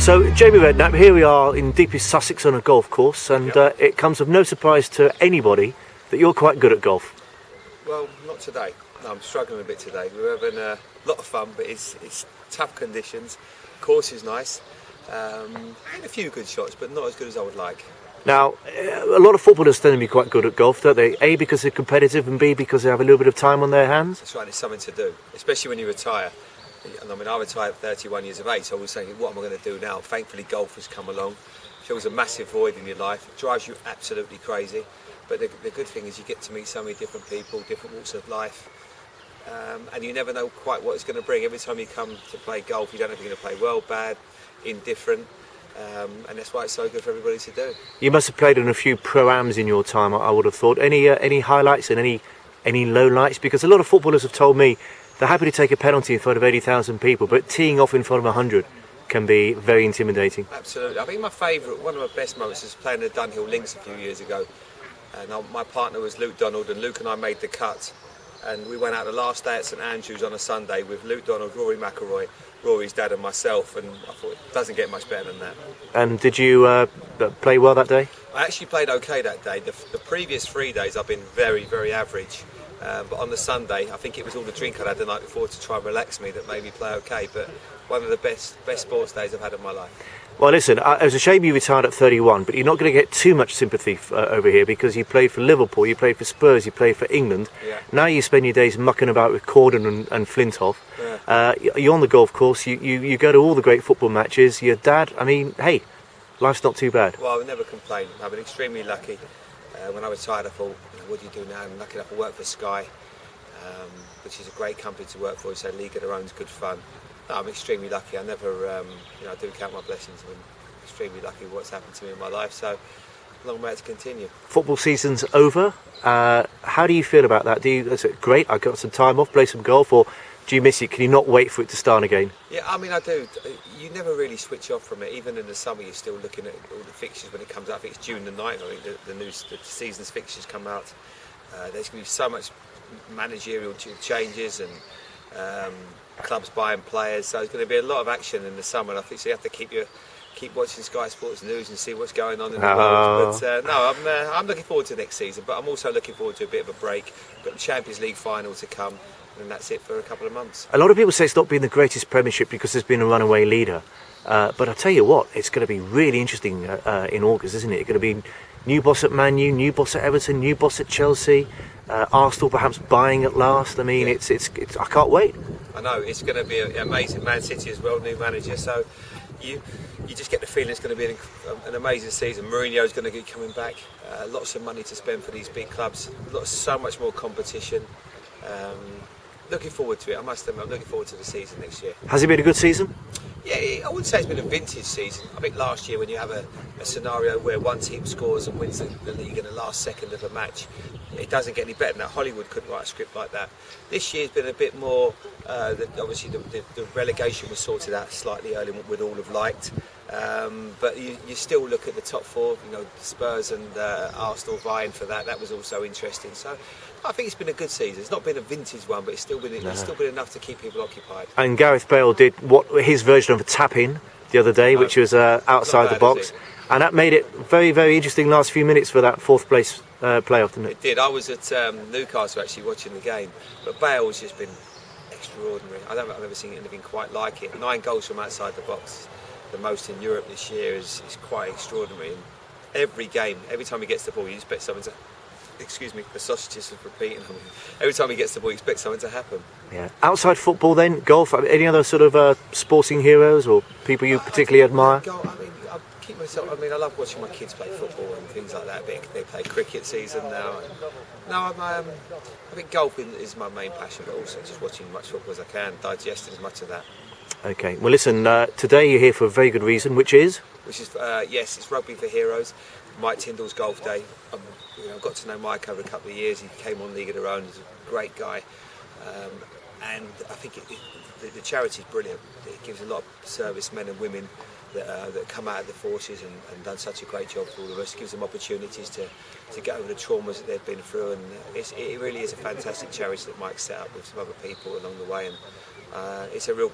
So, Jamie Redknapp, here we are in deepest Sussex on a golf course, and it comes of no surprise to anybody that you're quite good at golf. Well, not today. No, I'm struggling a bit today. We're having a lot of fun, but it's tough conditions. Course is nice. And a few good shots, but not as good as I would like. Now, a lot of footballers tend to be quite good at golf, don't they? A, because they're competitive, and B, because they have a little bit of time on their hands. That's right, it's something to do, especially when you retire. And I mean, I retired at 31 years of age, so I was thinking, what am I going to do now? Thankfully, golf has come along. Fills a massive void in your life. It drives you absolutely crazy. But the good thing is you get to meet so many different people, different walks of life. And you never know quite what it's going to bring. Every time you come to play golf, you don't know if you're going to play well, bad, indifferent. And that's why it's so good for everybody to do. You must have played in a few pro-ams in your time, I would have thought. Any highlights and any lowlights? Because a lot of footballers have told me they're happy to take a penalty in front of 80,000 people, but teeing off in front of 100 can be very intimidating. Absolutely. I think my favourite, one of my best moments was playing the Dunhill Links a few years ago. And my partner was Luke Donald, and Luke and I made the cut. And we went out the last day at St Andrews on a Sunday with Luke Donald, Rory McIlroy, Rory's dad and myself, and I thought it doesn't get much better than that. And did you play well that day? I actually played okay that day. The previous 3 days I've been very, very average. But on the Sunday, I think it was all the drink I'd had the night before to try and relax me that made me play okay. But one of the best sports days I've had in my life. Well, listen, it was a shame you retired at 31, but you're not going to get too much sympathy over here because you played for Liverpool, you played for Spurs, you played for England. Yeah. Now you spend your days mucking about with Corden and Flintoff. Yeah. You're on the golf course, you go to all the great football matches. Your dad, I mean, hey, life's not too bad. Well, I would never complain. I've been extremely lucky. When I retired, I thought, what do you do now? I'm lucky enough to work for Sky, which is a great company to work for. So League of Their Own is good fun. No, I'm extremely lucky. I never, I do count my blessings. I'm extremely lucky with what's happened to me in my life. So, long way to continue. Football season's over. How do you feel about that? Is it great? I got some time off, play some golf, or do you miss it? Can you not wait for it to start again? Yeah, I mean, I do. You never really switch off from it. Even in the summer, you're still looking at all the fixtures when it comes out. I think it's June the 9th. I think the season's fixtures come out. There's going to be so much managerial changes and clubs buying players, so there's going to be a lot of action in the summer, and I think so you have to keep watching Sky Sports News and see what's going on in the world. But no, I'm looking forward to next season, but I'm also looking forward to a bit of a break. Got the Champions League final to come, and that's it for a couple of months. A lot of people say it's not been the greatest Premiership because there's been a runaway leader, but I tell you what, it's going to be really interesting in August, isn't it? It's going to be new boss at Man U, new boss at Everton, new boss at Chelsea, Arsenal perhaps buying at last. I mean, yeah. it's I can't wait. I know, it's going to be amazing. Man City as well, new manager, so you just get the feeling it's going to be an amazing season. Mourinho's going to be coming back, lots of money to spend for these big clubs, so much more competition. Looking forward to it, I must admit, I'm looking forward to the season next year. Has it been a good season? Yeah, I wouldn't say it's been a vintage season. I think last year when you have a scenario where one team scores and wins the league in the last second of a match, it doesn't get any better than that. Hollywood couldn't write a script like that. This year's been a bit more, obviously the relegation was sorted out slightly early, what we'd all have liked. But you still look at the top four, Spurs and Arsenal vying for that. That was also interesting. So I think it's been a good season. It's not been a vintage one, but it's still been enough to keep people occupied. And Gareth Bale did his version of a tap-in the other day, which was outside the box. And that made it very, very interesting last few minutes for that fourth place playoff, didn't it? It did. I was at Newcastle actually watching the game, but Bale's just been extraordinary. I don't think I've ever seen anything quite like it. 9 goals from outside the box, the most in Europe this year, is quite extraordinary. And every game, every time he gets the ball, you expect something to... Excuse me, the sausages are repeating. Every time he gets the ball, you expect something to happen. Yeah. Outside football then, golf, any other sort of sporting heroes or people you particularly admire? I love watching my kids play football and things like that. They play cricket season now. No, I think golf is my main passion, but also just watching as much football as I can, digesting as much of that. Okay, well listen, today you're here for a very good reason, which is? Yes, it's Rugby for Heroes, Mike Tindall's golf day. I've got to know Mike over a couple of years. He came on League of Their Own. He's a great guy, and I think the charity is brilliant. It gives a lot of servicemen and women that come out of the forces and done such a great job for all of us. It gives them opportunities to get over the traumas that they've been through, and it really is a fantastic charity that Mike set up with some other people along the way. And it's a real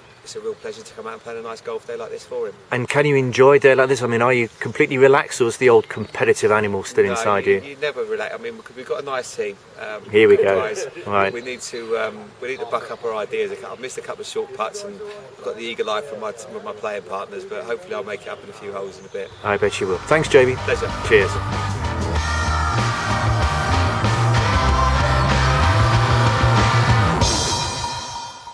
pleasure to come out and play on a nice golf day like this for him. And can you enjoy a day like this? I mean, are you completely relaxed, or is the old competitive animal still inside you? You never relax. I mean, we've got a nice team. Here we go. Guys. Right. We need to buck up our ideas. I've missed a couple of short putts, and I've got the eagle eye from my playing partners. But hopefully, I'll make it up in a few holes in a bit. I bet you will. Thanks, JB. Pleasure. Cheers.